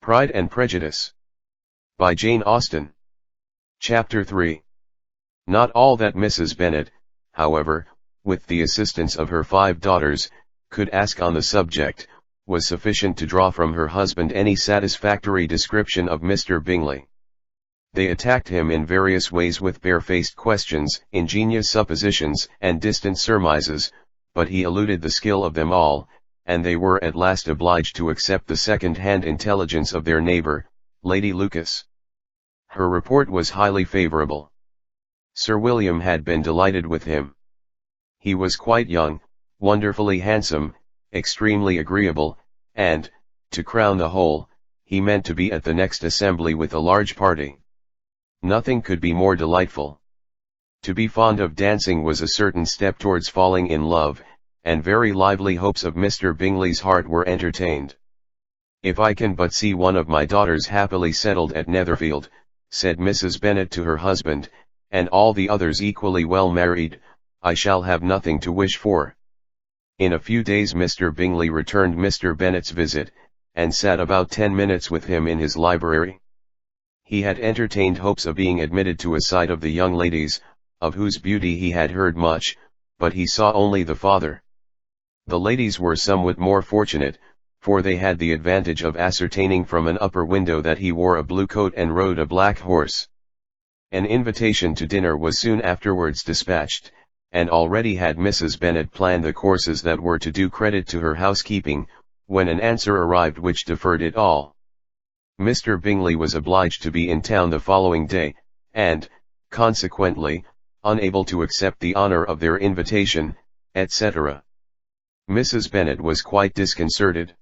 Pride and Prejudice. By Jane Austen. Chapter 3. Not all that Mrs. Bennet, however, with the assistance of her 5 daughters, could ask on the subject, was sufficient to draw from her husband any satisfactory description of Mr. Bingley. They attacked him in various ways with barefaced questions, ingenious suppositions, and distant surmises, but he eluded the skill of them all, and they were at last obliged to accept the second-hand intelligence of their neighbour, Lady Lucas. Her report was highly favourable. Sir William had been delighted with him. He was quite young, wonderfully handsome, extremely agreeable, and, to crown the whole, he meant to be at the next assembly with a large party. Nothing could be more delightful. To be fond of dancing was a certain step towards falling in love, and very lively hopes of Mr. Bingley's heart were entertained. "If I can but see one of my daughters happily settled at Netherfield," said Mrs. Bennet to her husband, "and all the others equally well married, I shall have nothing to wish for." In a few days Mr. Bingley returned Mr. Bennet's visit, and sat about 10 minutes with him in his library. He had entertained hopes of being admitted to a sight of the young ladies, of whose beauty he had heard much, but he saw only the father. The ladies were somewhat more fortunate, for they had the advantage of ascertaining from an upper window that he wore a blue coat and rode a black horse. An invitation to dinner was soon afterwards dispatched, and already had Mrs. Bennet planned the courses that were to do credit to her housekeeping, when an answer arrived which deferred it all. Mr. Bingley was obliged to be in town the following day, and, consequently, unable to accept the honour of their invitation, etc. Mrs. Bennet was quite disconcerted.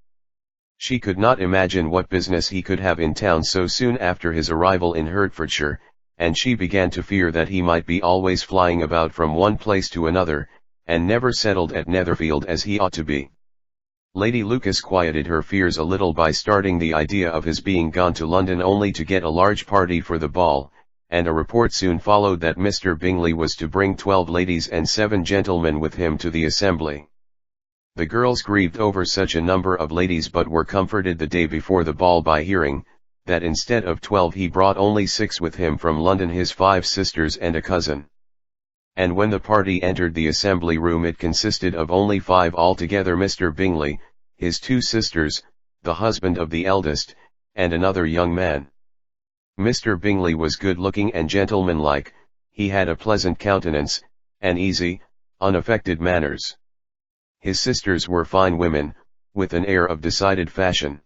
She could not imagine what business he could have in town so soon after his arrival in Hertfordshire, and she began to fear that he might be always flying about from one place to another, and never settled at Netherfield as he ought to be. Lady Lucas quieted her fears a little by starting the idea of his being gone to London only to get a large party for the ball, and a report soon followed that Mr. Bingley was to bring 12 ladies and 7 gentlemen with him to the assembly. The girls grieved over such a number of ladies, but were comforted the day before the ball by hearing, that instead of 12 he brought only 6 with him from London, his 5 sisters and a cousin. And when the party entered the assembly room it consisted of only 5 altogether: Mr. Bingley, his 2 sisters, the husband of the eldest, and another young man. Mr. Bingley was good-looking and gentlemanlike, he had a pleasant countenance, and easy, unaffected manners. His sisters were fine women, with an air of decided fashion.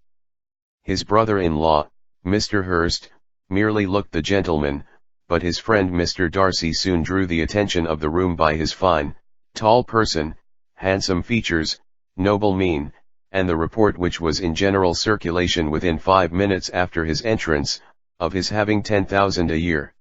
His brother-in-law, Mr. Hurst, merely looked the gentleman, but his friend Mr. Darcy soon drew the attention of the room by his fine, tall person, handsome features, noble mien, and the report which was in general circulation within 5 minutes after his entrance, of his having 10,000 a year.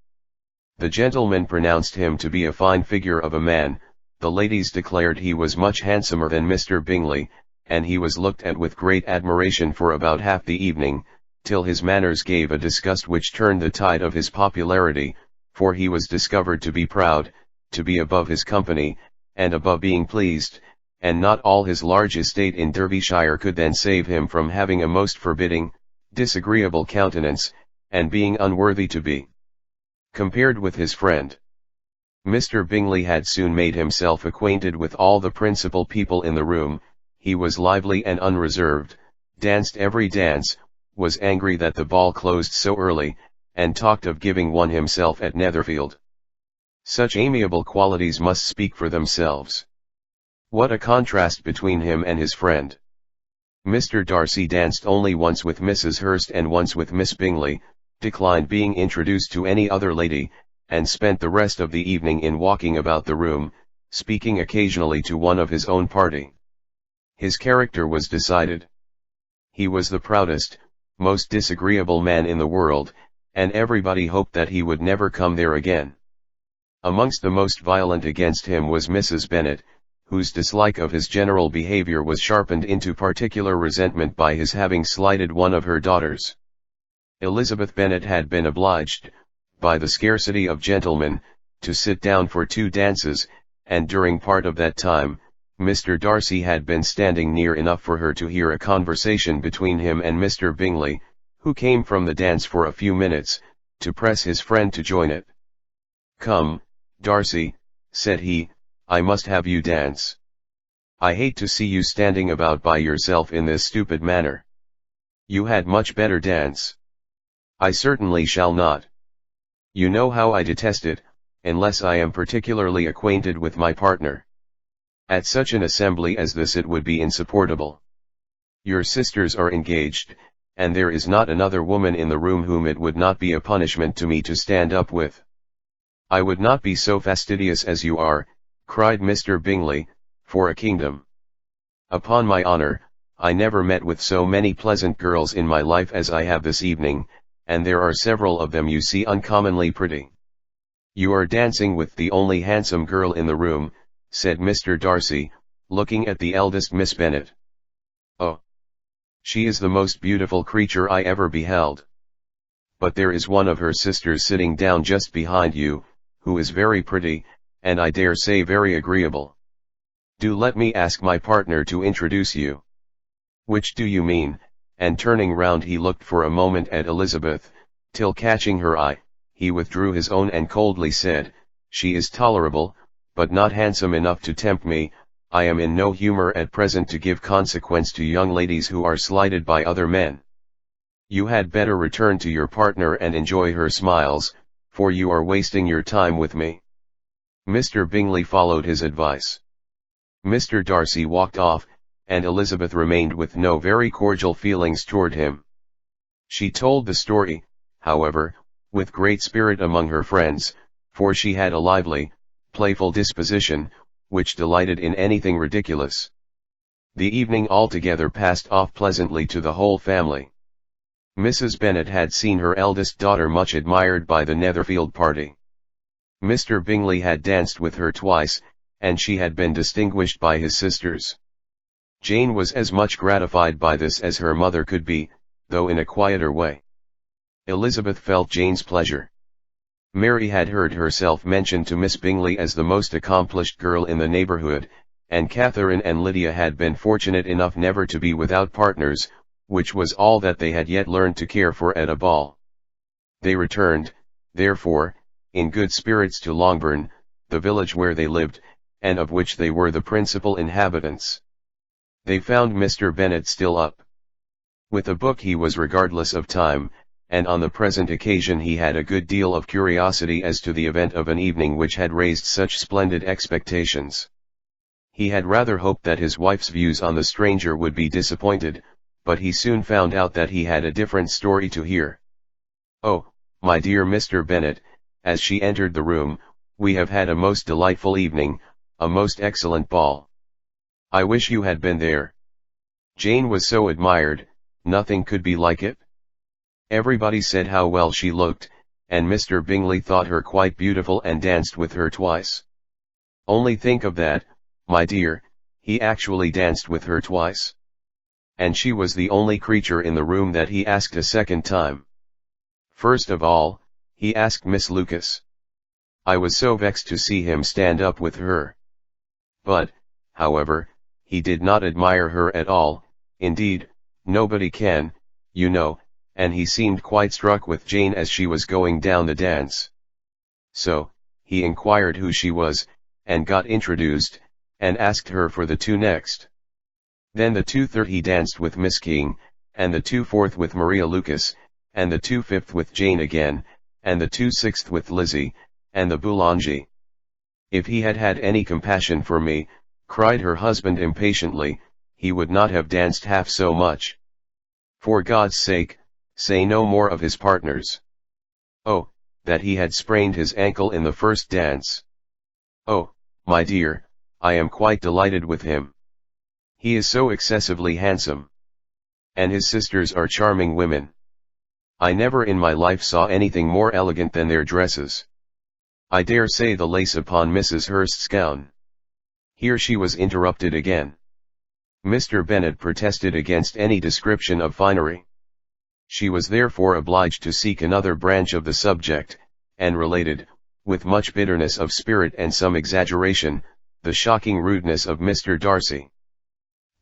The gentleman pronounced him to be a fine figure of a man, the ladies declared he was much handsomer than Mr. Bingley, and he was looked at with great admiration for about half the evening, till his manners gave a disgust which turned the tide of his popularity, for he was discovered to be proud, to be above his company, and above being pleased, and not all his large estate in Derbyshire could then save him from having a most forbidding, disagreeable countenance, and being unworthy to be compared with his friend. Mr. Bingley had soon made himself acquainted with all the principal people in the room. He was lively and unreserved, danced every dance, was angry that the ball closed so early, and talked of giving one himself at Netherfield. Such amiable qualities must speak for themselves. What a contrast between him and his friend! Mr. Darcy danced only once with Mrs. Hurst and once with Miss Bingley, declined being introduced to any other lady, and spent the rest of the evening in walking about the room, speaking occasionally to one of his own party. His character was decided. He was the proudest, most disagreeable man in the world, and everybody hoped that he would never come there again. Amongst the most violent against him was Mrs. Bennet, whose dislike of his general behaviour was sharpened into particular resentment by his having slighted one of her daughters. Elizabeth Bennet had been obliged, by the scarcity of gentlemen, to sit down for 2 dances, and during part of that time, Mr. Darcy had been standing near enough for her to hear a conversation between him and Mr. Bingley, who came from the dance for a few minutes, to press his friend to join it. "Come, Darcy," said he, "I must have you dance. I hate to see you standing about by yourself in this stupid manner. You had much better dance." "I certainly shall not. You know how I detest it, unless I am particularly acquainted with my partner. At such an assembly as this it would be insupportable. Your sisters are engaged, and there is not another woman in the room whom it would not be a punishment to me to stand up with." "I would not be so fastidious as you are," cried Mr. Bingley, "for a kingdom. Upon my honor, I never met with so many pleasant girls in my life as I have this evening, and there are several of them you see uncommonly pretty." "You are dancing with the only handsome girl in the room," said Mr. Darcy, looking at the eldest Miss Bennet. "Oh! She is the most beautiful creature I ever beheld. But there is one of her sisters sitting down just behind you, who is very pretty, and I dare say very agreeable. Do let me ask my partner to introduce you." "Which do you mean?" And turning round he looked for a moment at Elizabeth, till catching her eye, he withdrew his own and coldly said, "She is tolerable, but not handsome enough to tempt me. I am in no humor at present to give consequence to young ladies who are slighted by other men. You had better return to your partner and enjoy her smiles, for you are wasting your time with me." Mr. Bingley followed his advice. Mr. Darcy walked off, and Elizabeth remained with no very cordial feelings toward him. She told the story, however, with great spirit among her friends, for she had a lively, playful disposition, which delighted in anything ridiculous. The evening altogether passed off pleasantly to the whole family. Mrs. Bennet had seen her eldest daughter much admired by the Netherfield party. Mr. Bingley had danced with her twice, and she had been distinguished by his sisters. Jane was as much gratified by this as her mother could be, though in a quieter way. Elizabeth felt Jane's pleasure. Mary had heard herself mentioned to Miss Bingley as the most accomplished girl in the neighbourhood, and Catherine and Lydia had been fortunate enough never to be without partners, which was all that they had yet learned to care for at a ball. They returned, therefore, in good spirits to Longbourn, the village where they lived, and of which they were the principal inhabitants. They found Mr. Bennet still up. With a book he was regardless of time, and on the present occasion he had a good deal of curiosity as to the event of an evening which had raised such splendid expectations. He had rather hoped that his wife's views on the stranger would be disappointed, but he soon found out that he had a different story to hear. "Oh, my dear Mr. Bennet," as she entered the room, "we have had a most delightful evening, a most excellent ball. I wish you had been there. Jane was so admired, nothing could be like it. Everybody said how well she looked, and Mr. Bingley thought her quite beautiful and danced with her twice. Only think of that, my dear, he actually danced with her twice. And she was the only creature in the room that he asked a second time. First of all, he asked Miss Lucas. I was so vexed to see him stand up with her. But, however, he did not admire her at all, indeed, nobody can, you know, and he seemed quite struck with Jane as she was going down the dance. So, he inquired who she was, and got introduced, and asked her for the two next. Then the 2/3 he danced with Miss King, and the 2/4 with Maria Lucas, and the 2/5 with Jane again, and the 2/6 with Lizzie, and the Boulanger. If he had had any compassion for me, cried her husband impatiently, he would not have danced half so much. For God's sake, say no more of his partners. Oh, that he had sprained his ankle in the first dance. Oh, my dear, I am quite delighted with him. He is so excessively handsome. And his sisters are charming women. I never in my life saw anything more elegant than their dresses. I dare say the lace upon Mrs. Hurst's gown." Here she was interrupted again. Mr. Bennet protested against any description of finery. She was therefore obliged to seek another branch of the subject, and related, with much bitterness of spirit and some exaggeration, the shocking rudeness of Mr. Darcy.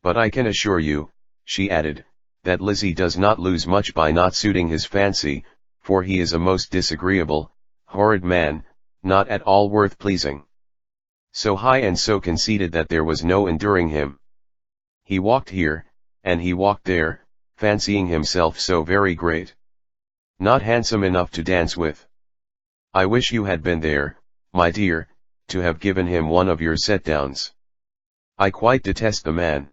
"But I can assure you," she added, that Lizzie does not lose much by not suiting his fancy, for he is a most disagreeable, horrid man, not at all worth pleasing. So high and so conceited that there was no enduring him. He walked here, and he walked there, fancying himself so very great. Not handsome enough to dance with. I wish you had been there, my dear, to have given him one of your set-downs. I quite detest the man.